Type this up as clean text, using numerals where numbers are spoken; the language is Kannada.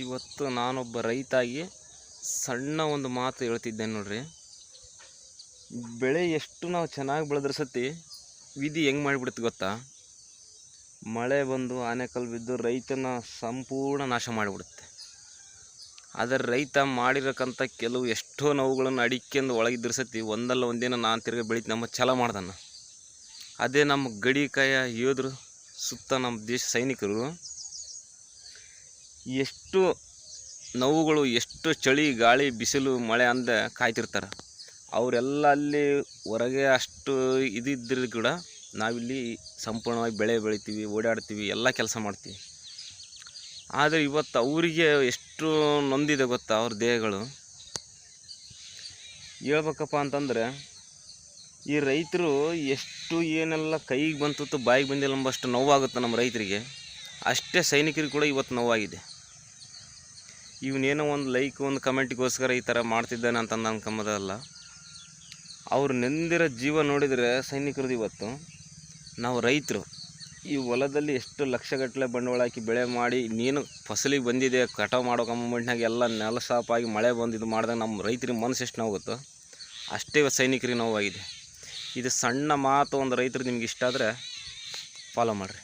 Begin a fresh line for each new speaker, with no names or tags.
ಇವತ್ತು ನಾನೊಬ್ಬ ರೈತಾಗಿ ಸಣ್ಣ ಒಂದು ಮಾತು ಹೇಳ್ತಿದ್ದೇನೆ ನೋಡ್ರಿ. ಬೆಳೆ ಎಷ್ಟು ನಾವು ಚೆನ್ನಾಗಿ ಬೆಳೆದ್ರೆ ಸತಿ ವಿಧಿ ಹೆಂಗೆ ಮಾಡಿಬಿಡುತ್ತೆ ಗೊತ್ತಾ? ಮಳೆ ಬಂದು ಆನೆಕಲ್ಲು ಬಿದ್ದು ರೈತನ ಸಂಪೂರ್ಣ ನಾಶ ಮಾಡಿಬಿಡುತ್ತೆ. ಆದರೆ ರೈತ ಮಾಡಿರೋಕ್ಕಂಥ ಕೆಲವು ಎಷ್ಟೋ ನೋವುಗಳನ್ನು ಅಡಿಕೆಂದು ಒಳಗಿದ್ರ ಸತಿ ಒಂದಲ್ಲ ಒಂದಿನ ನಾನು ತಿರ್ಗಿ ಬೆಳೀತಿ ನಮ್ಮ ಛಲ ಮಾಡ್ದಾನ. ಅದೇ ನಮ್ಮ ಗಡಿಕಾಯ ಯೋಧರು ಸುತ್ತ ನಮ್ಮ ದೇಶ ಸೈನಿಕರು ಎಷ್ಟು ನೋವುಗಳು, ಎಷ್ಟು ಚಳಿ ಗಾಳಿ ಬಿಸಿಲು ಮಳೆ ಅಂದ ಕಾಯ್ತಿರ್ತಾರೆ. ಅವರೆಲ್ಲ ಅಲ್ಲಿ ಹೊರಗೆ ಅಷ್ಟು ಇದಿದ್ದರೂ ಕೂಡ ನಾವಿಲ್ಲಿ ಸಂಪೂರ್ಣವಾಗಿ ಬೆಳೆ ಬೆಳಿತೀವಿ, ಓಡಾಡ್ತೀವಿ, ಎಲ್ಲ ಕೆಲಸ ಮಾಡ್ತೀವಿ. ಆದರೆ ಇವತ್ತು ಅವರಿಗೆ ಎಷ್ಟು ನೊಂದಿದೆ ಗೊತ್ತಾ ಅವ್ರ ದೇಹಗಳು. ಹೇಳ್ಬೇಕಪ್ಪ ಅಂತಂದರೆ ಈ ರೈತರು ಎಷ್ಟು ಏನೆಲ್ಲ ಕೈಗೆ ಬಂತು ಬಾಯಿಗೆ ಬಂದಿಲ್ಲ ಎಂಬಷ್ಟು ನೋವಾಗುತ್ತೆ ನಮ್ಮ ರೈತರಿಗೆ, ಅಷ್ಟೇ ಸೈನಿಕರಿಗೆ ಕೂಡ ಇವತ್ತು ನೋವಾಗಿದೆ. ಇವನೇನೋ ಒಂದು ಲೈಕ್ ಒಂದು ಕಮೆಂಟಿಗೋಸ್ಕರ ಈ ಥರ ಮಾಡ್ತಿದ್ದಾನೆ ಅಂತ ಅನ್ಕೊಂಬೋದಲ್ಲ. ಅವ್ರು ನೆಂದಿರೋ ಜೀವ ನೋಡಿದರೆ ಸೈನಿಕರದ್ದು. ಇವತ್ತು ನಾವು ರೈತರು ಈ ಹೊಲದಲ್ಲಿ ಎಷ್ಟು ಲಕ್ಷಗಟ್ಟಲೆ ಬಂಡವಾಳ ಹಾಕಿ ಬೆಳೆ ಮಾಡಿ ನೀನು ಫಸಲಿಗೆ ಬಂದಿದೆ, ಕಟಾವು ಮಾಡೋ ಮೂಮೆಂಟ್ನಾಗ ಎಲ್ಲ ನೆಲ ಸಾಪಾಗಿ ಮಳೆ ಬಂದು ಇದು ಮಾಡಿದಾಗ ನಮ್ಮ ರೈತರಿಗೆ ಮನಸ್ಸು ಎಷ್ಟು ನೋವುತ್ತೋ ಅಷ್ಟೇ ಸೈನಿಕರಿಗೆ ನೋವಾಗಿದೆ. ಇದು ಸಣ್ಣ ಮಾತು ಒಂದು ರೈತರು ನಿಮ್ಗೆ ಇಷ್ಟ ಆದರೆ ಫಾಲೋ ಮಾಡಿರಿ.